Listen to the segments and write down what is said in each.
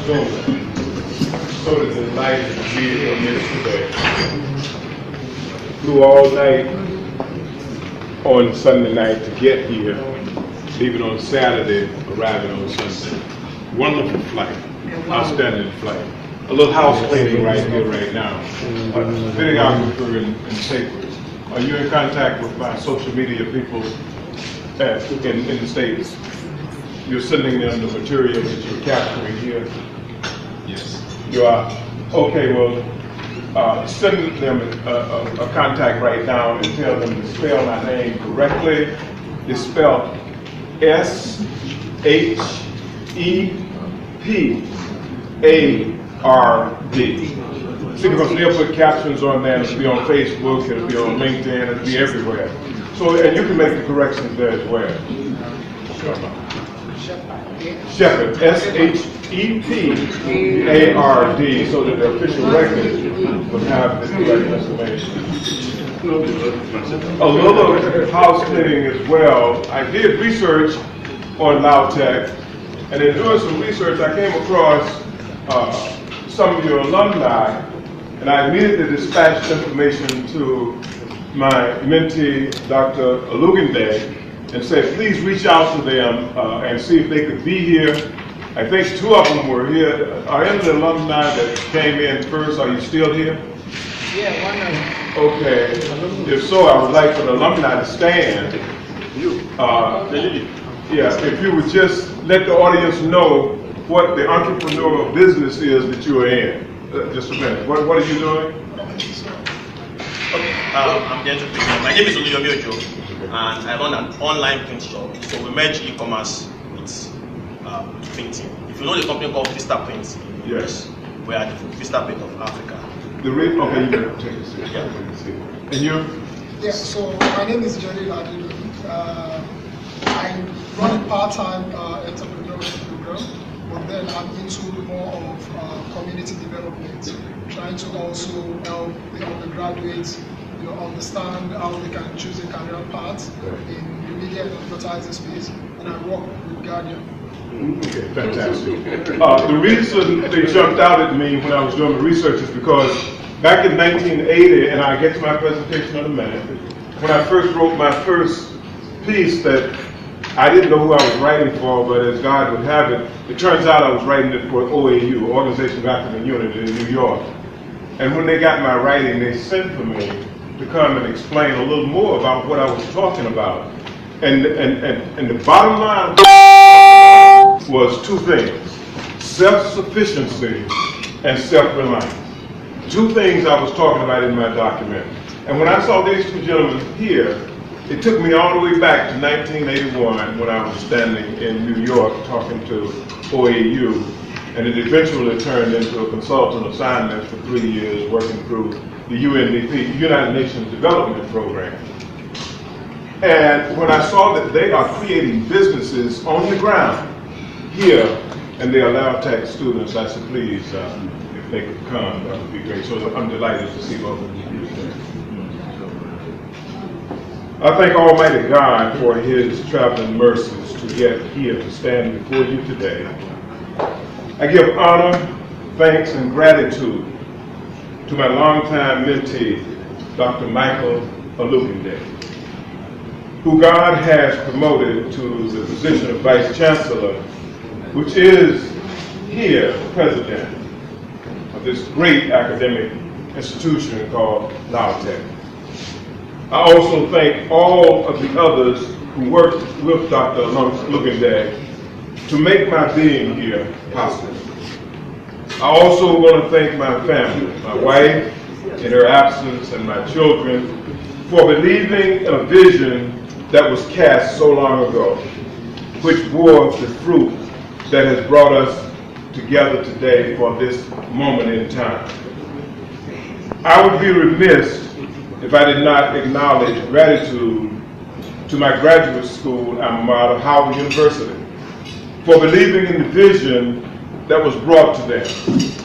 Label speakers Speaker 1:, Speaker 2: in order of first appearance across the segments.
Speaker 1: Zoom. So delighted to be here yesterday. Flew all night on Sunday night to get here, leaving on Saturday, arriving on Sunday. Wonderful flight, outstanding flight. A little house cleaning right here, right now. Videographer and papers. Are you in contact with my social media people in the States? You're sending them the material that you're capturing here? Yes. You are? Okay, well, send them a contact right now and tell them to spell my name correctly. It's spelled S-H-E-P-A-R-D. See, because they'll put captions on there, it'll be on Facebook, it'll be on LinkedIn, it'll be everywhere. So, and you can make the corrections there as well. Shepard, S-H-E-P-A-R-D, so that the official record would have the correct information. A little house cleaning as well. I did research on LAUTECH, and in doing some research, I came across some of your alumni, and I immediately dispatched information to my mentee, Dr. Alugunde, and said, please reach out to them and see if they could be here. I think two of them were here. Are any of the alumni that came in first, are you still here?
Speaker 2: Yeah, one of them.
Speaker 1: Okay. If so, I would like for the alumni to stand. Yeah, if you would just let the audience know what the entrepreneurial business is that you are in. Just a minute. What are you doing?
Speaker 3: Okay, I'm the entrepreneur. My name is Oluyomi Ojo, and I run an online print shop. So we merge e-commerce with printing. If you know the company called Vista Print,
Speaker 1: yes,
Speaker 3: we are the Vista Print of Africa.
Speaker 1: Okay, you can take a seat.
Speaker 3: Yeah.
Speaker 1: And you?
Speaker 2: Yeah, so my name is Jerry Ladilu. I run a part-time entrepreneurship program, but then I'm into more of community development, trying to also help the undergraduates, understand how they can choose a career path in the media and advertising space, and I work with Guardian.
Speaker 1: Okay, fantastic. The reason they jumped out at me when I was doing the research is because back in 1980, and I get to my presentation in a minute, when I first wrote my first piece that I didn't know who I was writing for, but as God would have it, it turns out I was writing it for OAU, Organization of African Unity in New York. And when they got my writing, they sent for me to come and explain a little more about what I was talking about. And the bottom line was two things: self-sufficiency and self-reliance. Two things I was talking about in my document. And when I saw these two gentlemen here, it took me all the way back to 1981 when I was standing in New York talking to OAU, and it eventually turned into a consultant assignment for 3 years working through the UNDP, United Nations Development Program. And when I saw that they are creating businesses on the ground here, and they are LAUTECH students, I said, please, if they could come, that would be great. So I'm delighted to see both of you here. I thank Almighty God for His traveling mercies to get here to stand before you today. I give honor, thanks, and gratitude to my longtime mentee, Dr. Michael Alugunde, who God has promoted to the position of Vice Chancellor, which is here president of this great academic institution called LAUTECH. I also thank all of the others who worked with Dr. Alugunde to make my being here possible. I also want to thank my family, my wife in her absence, and my children for believing in a vision that was cast so long ago, which bore the fruit that has brought us together today for this moment in time. I would be remiss if I did not acknowledge gratitude to my graduate school alma mater, Howard University, for believing in the vision that was brought to them.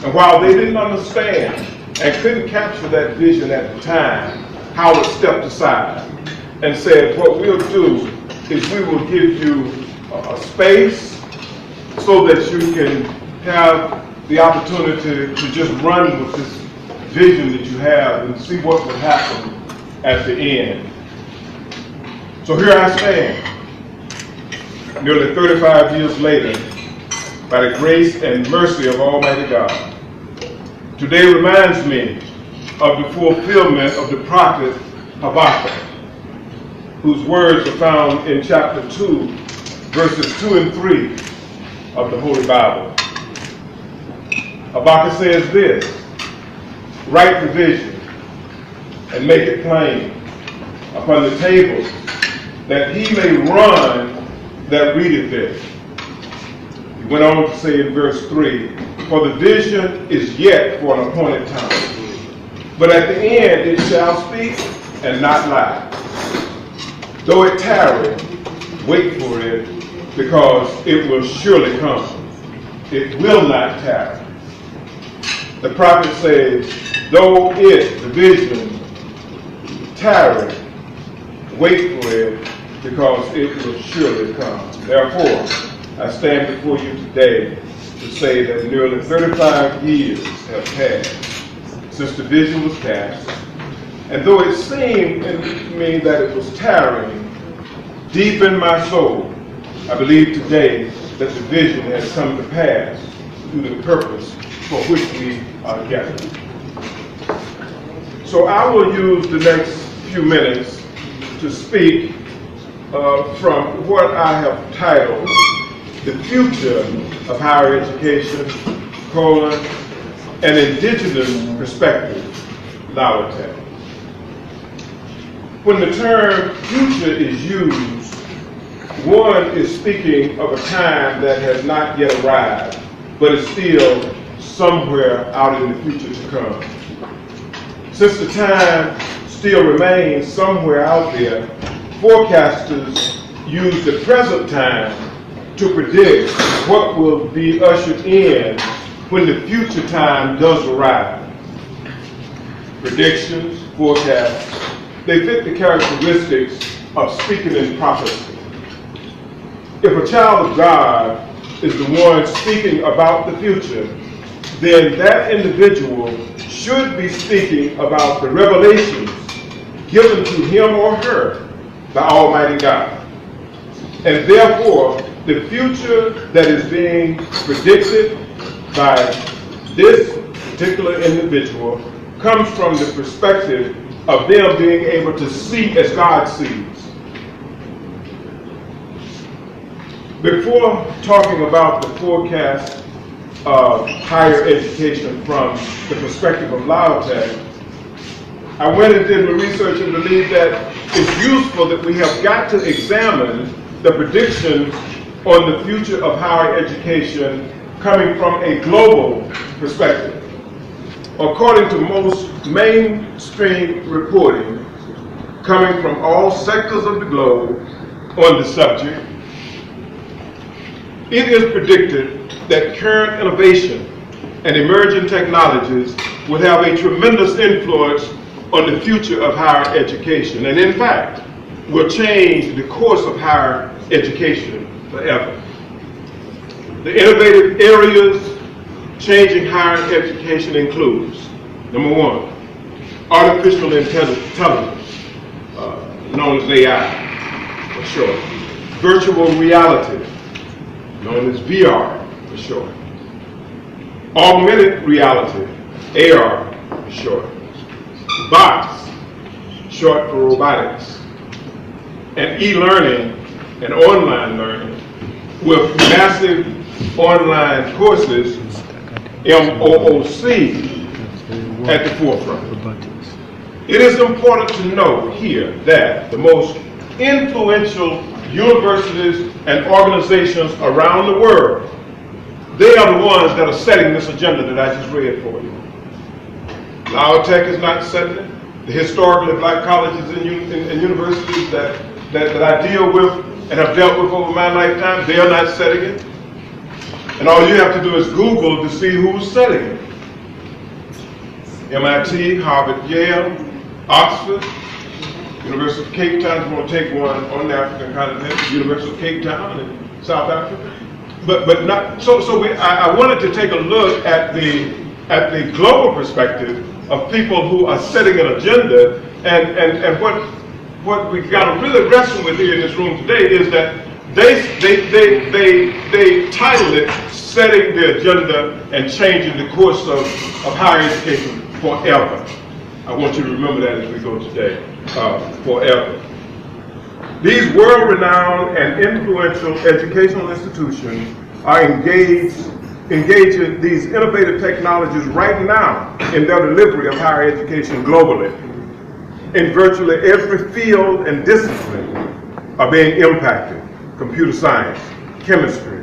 Speaker 1: And while they didn't understand and couldn't capture that vision at the time, Howard stepped aside and said, what we'll do is we will give you a space so that you can have the opportunity to just run with this vision that you have and see what would happen at the end. So here I stand, nearly 35 years later, by the grace and mercy of Almighty God. Today reminds me of the fulfillment of the prophet Habakkuk, whose words are found in chapter 2, verses 2 and 3 of the Holy Bible. Habakkuk says this: write the vision and make it plain upon the tables, that he may run that readeth it. He went on to say in verse 3, for the vision is yet for an appointed time, but at the end it shall speak and not lie. Though it tarry, wait for it, because it will surely come. It will not tarry. The prophet says, though it, the vision, tarry, wait for it, because it will surely come. Therefore, I stand before you today to say that nearly 35 years have passed since the vision was cast, and though it seemed to me that it was tarrying, deep in my soul, I believe today that the vision has come to pass through the purpose for which we are gathered. So I will use the next few minutes to speak from what I have titled The Future of Higher Education, an Indigenous Perspective, LAUTECH. When the term future is used, one is speaking of a time that has not yet arrived, but is still somewhere out in the future to come. Since the time still remains somewhere out there, forecasters use the present time to predict what will be ushered in when the future time does arrive. Predictions, forecasts, they fit the characteristics of speaking in prophecy. If a child of God is the one speaking about the future, then that individual should be speaking about the revelations given to him or her by Almighty God. And therefore, the future that is being predicted by this particular individual comes from the perspective of them being able to see as God sees. Before talking about the forecast of higher education from the perspective of LAUTECH, I went and did my research and believe that it's useful that we have got to examine the predictions on the future of higher education coming from a global perspective. According to most mainstream reporting coming from all sectors of the globe on the subject, it is predicted that current innovation and emerging technologies will have a tremendous influence on the future of higher education, and in fact, will change the course of higher education forever. The innovative areas changing higher education includes, number one, artificial intelligence, known as AI, for short. Virtual reality, known as VR, for short. Augmented reality, AR, for short. Bots, short for robotics. And e-learning and online learning with massive online courses, MOOC, at the forefront. It is important to note here that the most influential universities and organizations around the world, they are the ones that are setting this agenda that I just read for you. LAUTECH is not setting it. The historically black colleges and universities that I deal with and have dealt with over my lifetime, they are not setting it. And all you have to do is Google to see who's setting it. MIT, Harvard, Yale, Oxford, University of Cape Town, if you want to take one on the African continent, University of Cape Town in South Africa, but not so. I wanted to take a look at the global perspective of people who are setting an agenda, and what we got to really wrestle with here in this room today is that they title it "Setting the Agenda and Changing the Course of Higher Education Forever." I want you to remember that as we go today, forever. These world-renowned and influential educational institutions are engaging these innovative technologies right now in their delivery of higher education globally. In virtually every field and discipline are being impacted: computer science, chemistry,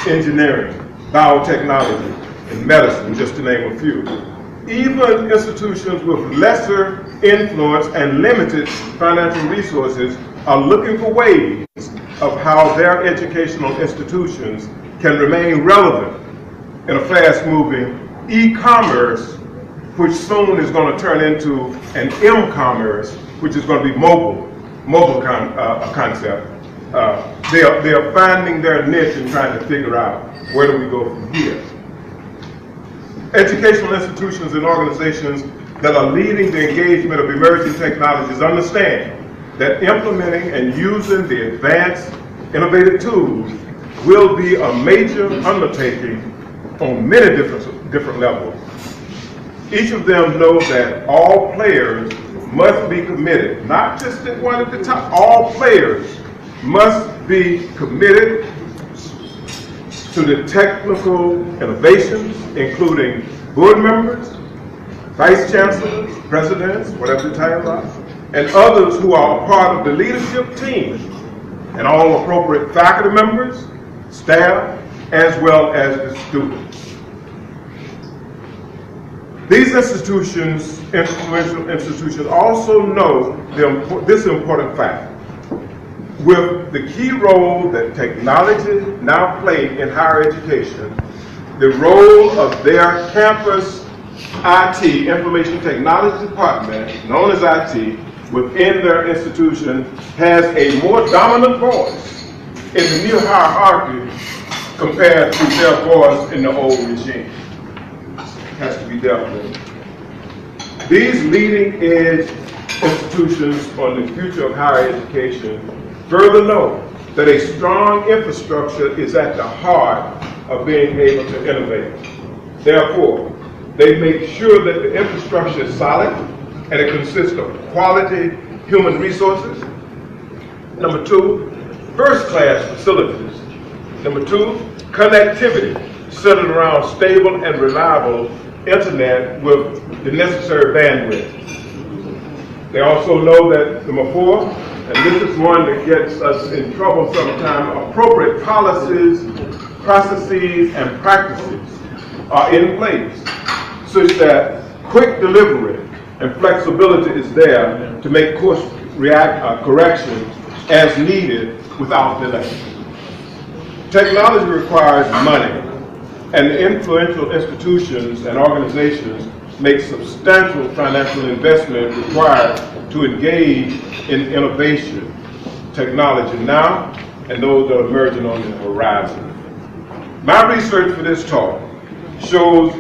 Speaker 1: engineering, biotechnology, and medicine, just to name a few. Even institutions with lesser influence and limited financial resources are looking for ways of how their educational institutions can remain relevant in a fast-moving e-commerce, which soon is going to turn into an m-commerce, which is going to be mobile concept. They are finding their niche and trying to figure out where do we go from here. Educational institutions and organizations that are leading the engagement of emerging technologies understand that implementing and using the advanced, innovative tools will be a major undertaking on many different levels. Each of them knows that all players must be committed, not just the one at the top. All players must be committed to the technical innovations, including board members, vice chancellors, presidents, whatever the title are, and others who are a part of the leadership team, and all appropriate faculty members, staff, as well as the students. These institutions, influential institutions, also know this important fact. With the key role that technology now play in higher education, the role of their campus IT, Information Technology Department, known as IT, within their institution has a more dominant voice in the new hierarchy compared to their voice in the old regime. Has to be dealt with. These leading edge institutions on the future of higher education further know that a strong infrastructure is at the heart of being able to innovate. Therefore, they make sure that the infrastructure is solid and it consists of quality human resources. Number two, first-class facilities. Number two, connectivity centered around stable and reliable internet with the necessary bandwidth. They also know that, number four, and this is one that gets us in trouble sometimes, appropriate policies, processes, and practices are in place such that quick delivery and flexibility is there to make course corrections as needed without delay. Technology requires money, and influential institutions and organizations make substantial financial investment required to engage in innovation, technology now, and those that are emerging on the horizon. My research for this talk shows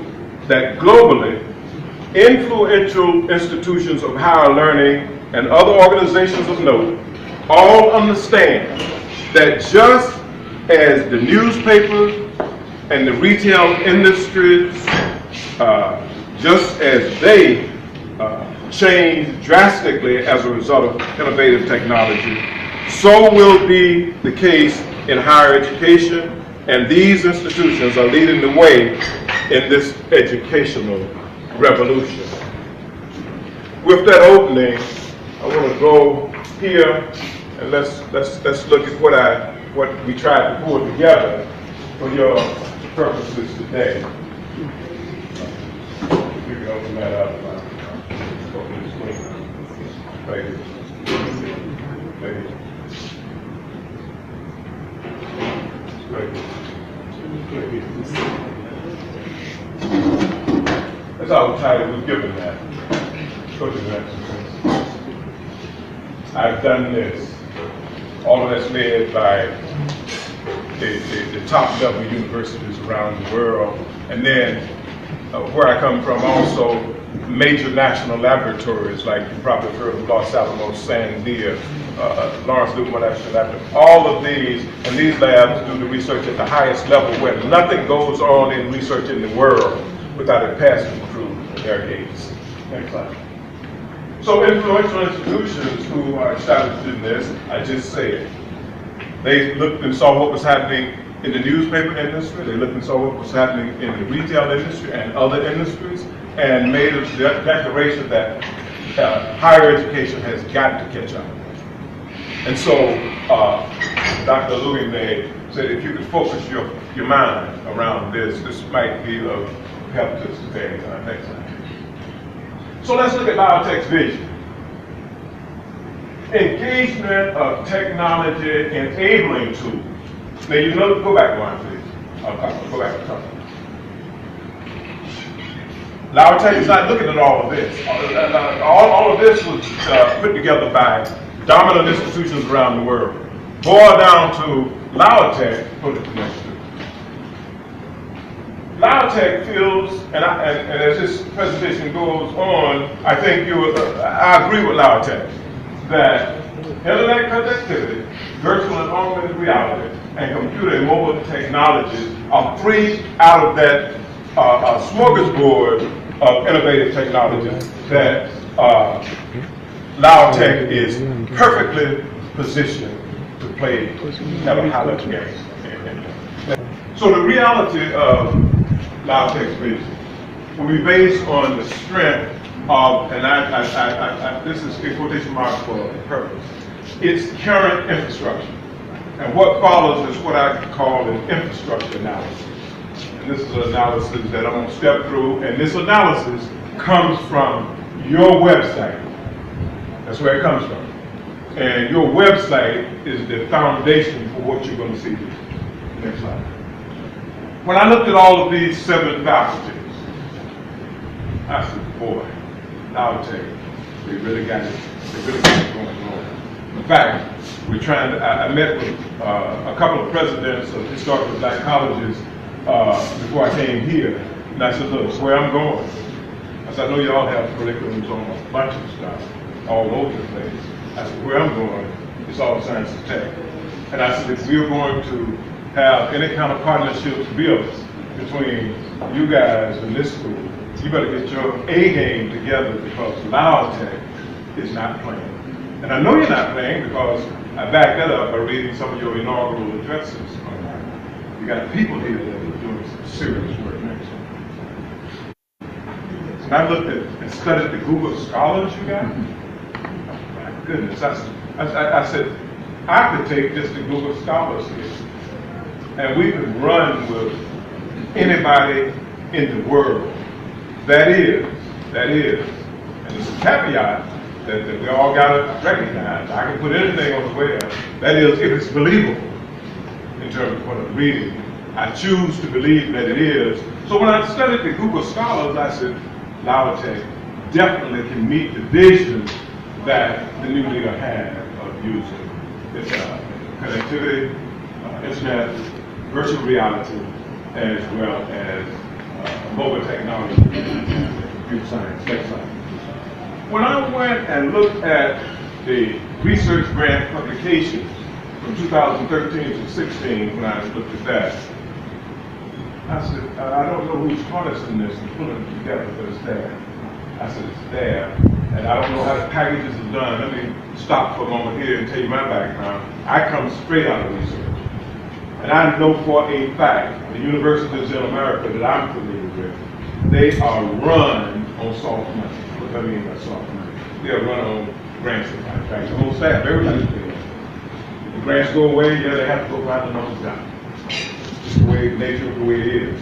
Speaker 1: that globally, influential institutions of higher learning and other organizations of note all understand that just as the newspaper and the retail industries, just as they change drastically as a result of innovative technology, so will be the case in higher education, and these institutions are leading the way in this educational revolution. With that opening, I want to go here and let's look at what we tried to pull together for your purposes today. You can open that up. Open the screen. Right here. Right here. Right here. Right here. That's our title we've given that. Go to the next one. I've done this. All of that's led by the top level universities around the world. And then where I come from, also major national laboratories, like you probably heard of Los Alamos, Sandia, Lawrence Livermore National Laboratory. All of these, and these labs do the research at the highest level, where nothing goes on in research in the world without it passing through their gates. Next slide. So influential institutions who are established in this, I just said, they looked and saw what was happening in the newspaper industry, they looked and saw what was happening in the retail industry and other industries, and made a declaration that higher education has got to catch up. And so Dr. Louis said if you could focus your mind around this, this might be of help to us today. Next slide. So let's look at LAUTECH's vision. Engagement of technology enabling tools. Now you know, go back one, please. Go back a couple. LAUTECH is not looking at all of this. All of this was put together by dominant institutions around the world. Boiled down to LAUTECH, put it next to it. LAUTECH feels, and as this presentation goes on, I think I agree with LAUTECH, that internet connectivity, virtual and augmented reality, and computer and mobile technologies are three out of that smorgasbord of innovative technologies that LAUTECH is perfectly positioned to play at a high level game. So the reality of LAUTECH's vision will be based on the strength of, and this is in quotation marks for a purpose, its current infrastructure. And what follows is what I call an infrastructure analysis. And this is an analysis that I'm going to step through, and this analysis comes from your website. That's where it comes from. And your website is the foundation for what you're going to see here. Next slide. When I looked at all of these 7 faculties, I said, boy, LAUTECH, they really got it. They really got it going on. In fact, we're trying to, I met with a couple of presidents of historically black colleges before I came here. And I said, look, where I'm going. I said, I know y'all have curriculums on a bunch of stuff all over the place. I said, where I'm going, it's all science and tech. And I said, if we're going to have any kind of partnerships built between you guys and this school, you better get your A game together, because LAUTECH is not playing. And I know you're not playing because I backed that up by reading some of your inaugural addresses. You got people here that are doing some serious work next year. And I looked at and studied the Google Scholars you got. My goodness, I said, I could take just the Google Scholars here, and we could run with anybody in the world. That is, and it's a caveat that we all got to recognize. I can put anything on the web. That is, if it's believable in terms of what I'm reading. I choose to believe that it is. So when I studied the Google Scholars, I said, LAUTECH definitely can meet the vision that the new leader had of using this connectivity, internet, virtual reality, as well as mobile technology and computer science. Next slide. When I went and looked at the research grant publications from 2013 to 16, when I looked at that, I said, I don't know who's harnessing this and pulling it together, but it's there. I said, it's there, and I don't know how the packages are done. Let me stop for a moment here and tell you my background. I come straight out of research. And I know for a fact, the universities in America that I'm familiar with, they are run on soft money. What do I mean by soft money? They are run on grants. In fact, the whole staff, everybody's paid. If the grants go away, yeah, they have to go find another job. Just the way, the nature of the way it is.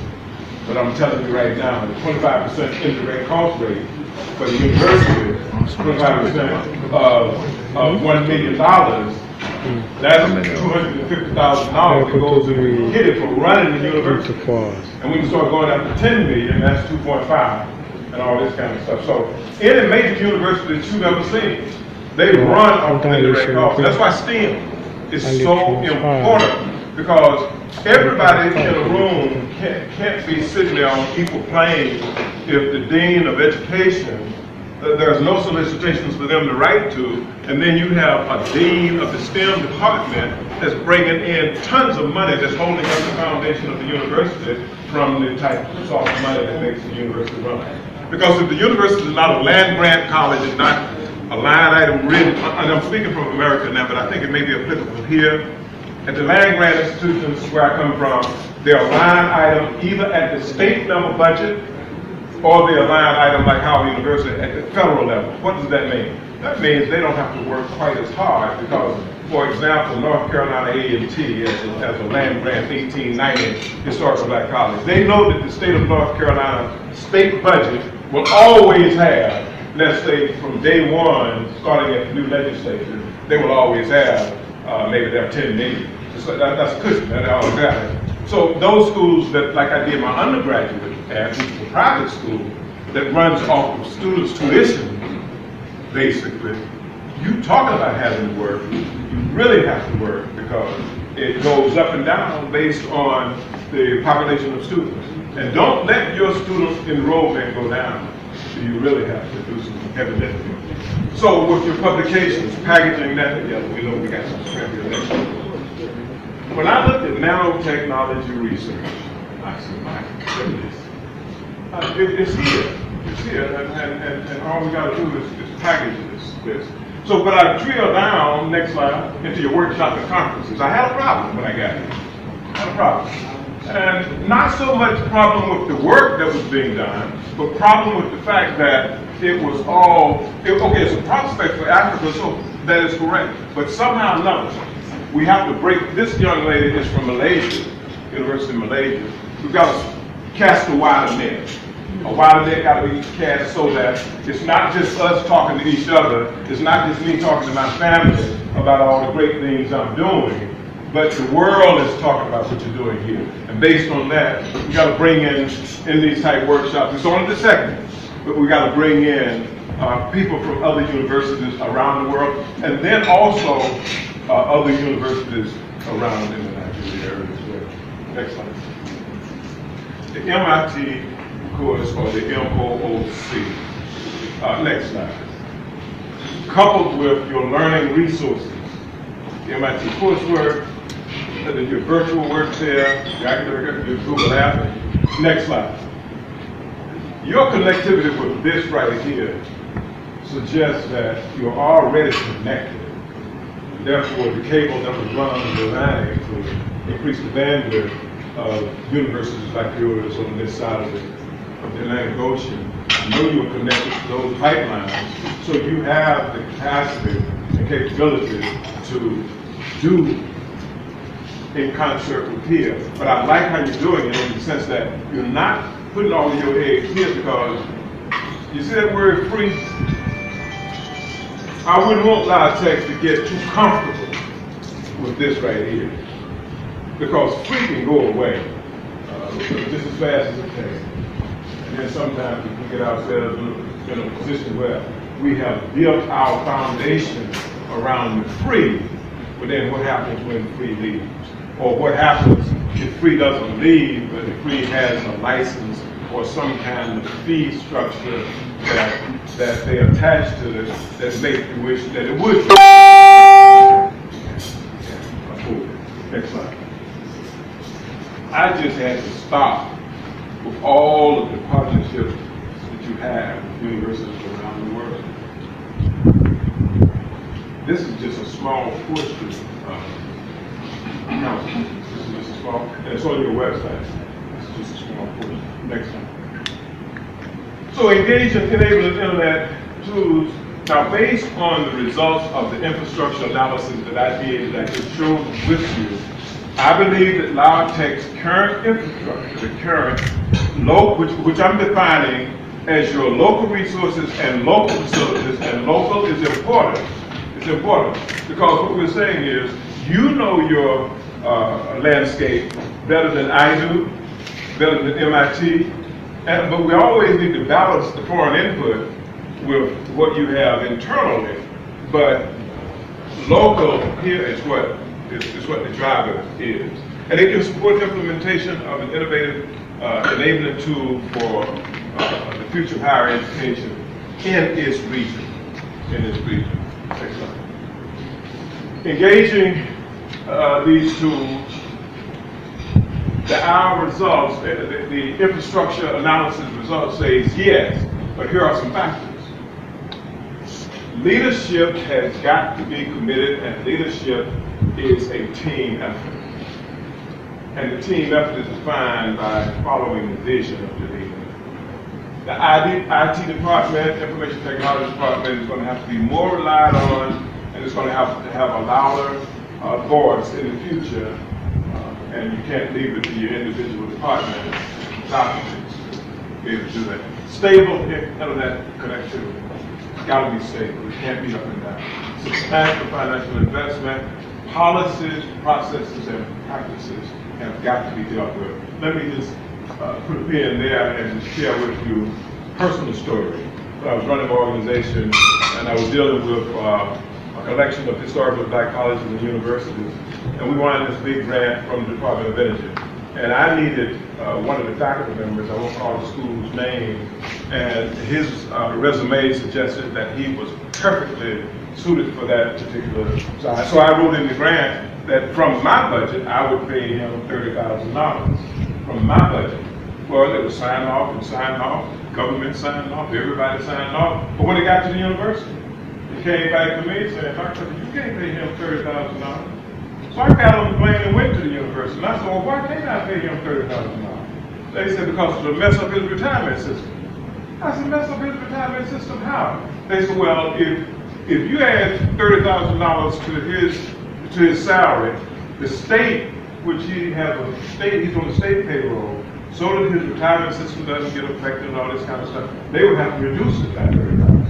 Speaker 1: But I'm telling you right now, the 25% indirect cost rate for the university, 25% of $1 million, that's $250,000 that goes to get it for running the university. And when you start going up to 10 million, that's 2.5 and all this kind of stuff. So any major university that you've ever seen, they run on indirect costs. That's why STEM is so important, because everybody in a room can't be sitting there on equal plane if the dean of education, there's no solicitations for them to write to, and then you have a dean of the STEM department that's bringing in tons of money that's holding up the foundation of the university from the type of soft money that makes the university run. Because if the university is not a land grant college, it's not a line item written, and I'm speaking from America now, but I think it may be applicable here. At the land grant institutions where I come from, they're a line item either at the state level budget or they're a line item like Howard University at the federal level. What does that mean? That means they don't have to work quite as hard because, for example, North Carolina A&T as a land grant 1890 historical black college, they know that the state of North Carolina state budget will always have, let's say from day one, starting at the new legislature, they will always have maybe they're 10 million. So that's cushion, that's all got it. So those schools that, like I did my undergraduate at, which is a private school, that runs off of students' tuition, basically, you talk about having to work, you really have to work because it goes up and down based on the population of students. And don't let your student enrollment go down. You really have to do some heavy lifting. So with your publications, packaging that together, we know we got some speculation. When I looked at nanotechnology research, I said, my goodness, it's here. It's here, and all we got to do is package this. So, but I drill down, next slide, into your workshop and conferences. I had a problem when I got here. I had a problem. And not so much problem with the work that was being done, but problem with the fact that it was all, okay, it's a prospect for Africa, so that is correct. But somehow or another, we have to break, this young lady is from Malaysia, University of Malaysia. We've got to cast a wider net. A wider net got to be cast so that it's not just us talking to each other, it's not just me talking to my family about all the great things I'm doing, but the world is talking about what you're doing here. And based on that, we got to bring in these type workshops. It's only the second, but we got to bring in people from other universities around the world, and then also other universities around in the Nigeria area as well. Next slide. The MIT course, or the MOOC. Next slide. Coupled with your learning resources, the MIT coursework, your virtual work there, your academic, your Google app. Next slide. Your connectivity with this right here suggests that you're already connected. Therefore, the cable that was run on the line to increase the bandwidth of universities like yours on this side of the Atlantic Ocean, I know you're connected to those pipelines, so you have the capacity and capability to do in concert with here. But I like how you're doing it in the sense that you're not putting all of your eggs here because, you see that word free? I wouldn't want LAUTECH to get too comfortable with this right here, because free can go away just as fast as it can. And then sometimes we can get ourselves in a position where we have built our foundation around the free, but then what happens when free leaves? Or what happens if free doesn't leave, but if free has a license or some kind of fee structure that they attach to it that make you wish that it would. Next slide. I just had to stop with all of the partnerships that you have with universities around the world. This is just a small portion of counseling. This is just a small, and it's on your website. This is just a small portion. Next time. So engage in enabling internet tools. Now, based on the results of the infrastructure analysis that I did, that I just showed with you, I believe that LAUTECH's current infrastructure, the current which I'm defining as your local resources and local facilities, and local is important. It's important because what we're saying is, you know your landscape better than I do, better than MIT, but we always need to balance the foreign input with what you have internally. But local here is what the driver is. And it can support the implementation of an innovative enabling tool for the future of higher education in its region. Next slide. Engaging these tools, our results, the infrastructure analysis results says yes, but here are some factors. Leadership has got to be committed, and leadership is a team effort. And the team effort is defined by following the vision of the leader. The IT department, information technology department is going to have to be more relied on, and it's going to have a louder voice in the future, and you can't leave it to your individual department without be able to do that. Stable internet connectivity. It's got to be stable. It can't be up and down. Substantial financial investment, policies, processes, and practices have got to be dealt with. Let me just put a pin there and just share with you a personal story. So I was running an organization, and I was dealing with a collection of historically black colleges and universities, and we wanted this big grant from the Department of Energy. And I needed one of the faculty members, I won't call the school's name, and his resume suggested that he was perfectly suited for that particular side. So I wrote in the grant that from my budget, I would pay him $30,000 from my budget. Well, it was signed off and signed off, government signed off, everybody signed off, but when it got to the university, he came back to me and said, Dr. you can't pay him $30,000. So I got on the plane and went to the university, and I said, well, why can't I pay him $30,000? They said, because it'll mess up his retirement system. I said, mess up his retirement system how? They said, well, if you add $30,000 to his salary, the state, which he's on the state payroll, so that his retirement system doesn't get affected and all this kind of stuff, they would have to reduce it by $30,000.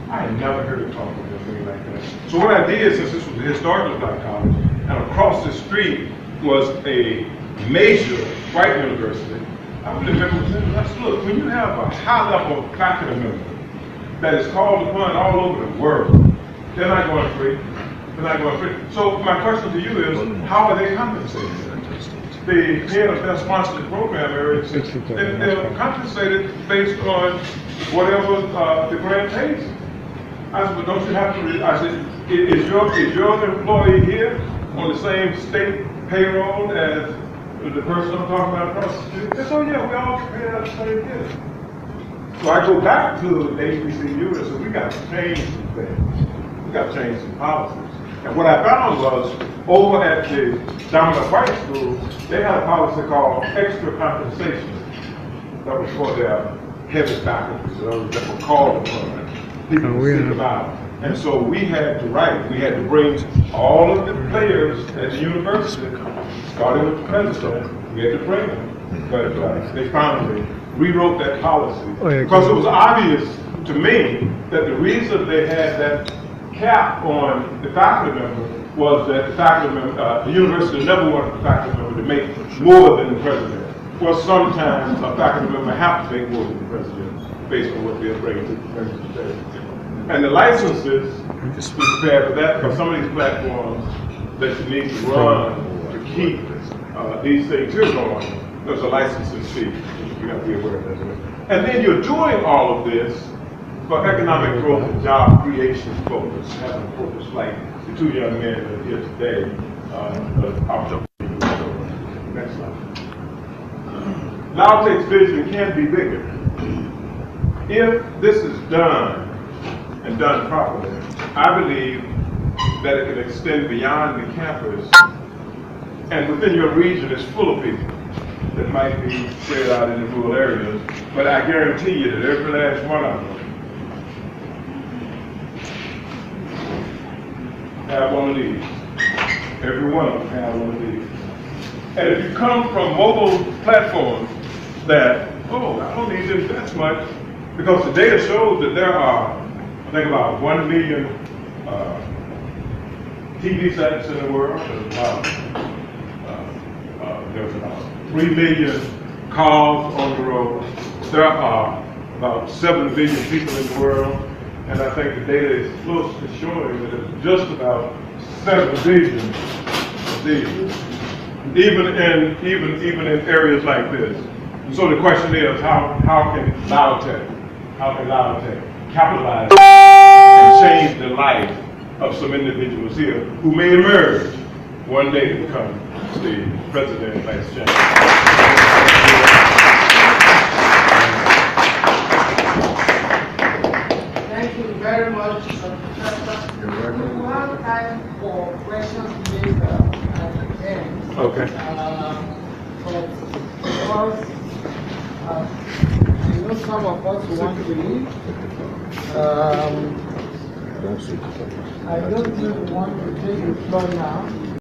Speaker 1: I had never heard of talk about anything like that. So what I did, since this was a historical black college, and across the street was a major white university, I would have been, look, when you have a high-level faculty member that is called upon all over the world, they're not going free. They're not going free. So my question to you is, how are they compensated? The head of that sponsored program area said they're compensated based on whatever the grant pays. I said, but don't you have to, I said, is your employee here on the same state payroll as the person I'm talking about across the street? They said, oh yeah, we all pay out the same thing. So I go back to HBCU and said, we got to change some things. We got to change some policies. And what I found was, over at the dominant white school, they had a policy called extra compensation. That was for their heavy faculty, those that were called upon. People to seek about. And so we had to bring all of the players at the university, starting with the president, we had to bring them. But they finally rewrote that policy. Because it was obvious to me that the reason they had that cap on the faculty member was that the faculty member, the university never wanted the faculty member to make more than the president. Well, sometimes a faculty member have to make more than the president based on what they're bringing to the president. And the licenses, be prepared for that, because some of these platforms that you need to run to keep these things here going, there's a licensing fee. You have to be aware of that. And then you're doing all of this for economic growth and job creation focus, having a focus like the two young men that are here today. Next slide. LAUTECH's vision can be bigger. If this is done and done properly, I believe that it can extend beyond the campus, and within your region is full of people that might be spread out in the rural areas, but I guarantee you that every last one of them have one of these. Every one of them have one of these. And if you come from mobile platforms that, oh, I don't need to invest much, because the data shows that there are, I think, about 1 million TV sets in the world. There's about 3 million cars on the road. There are about 7 billion people in the world. And I think the data is close to showing that it's just about 7 billion of these even in areas like this. And so the question is, how can LAUTECH capitalize and change the life of some individuals here who may emerge one day to become the president and vice chairman?
Speaker 4: Thank you very much, Professor. We have time for questions later at the end.
Speaker 1: Okay.
Speaker 4: But because I know some of us want to leave, I don't really want to take the floor now.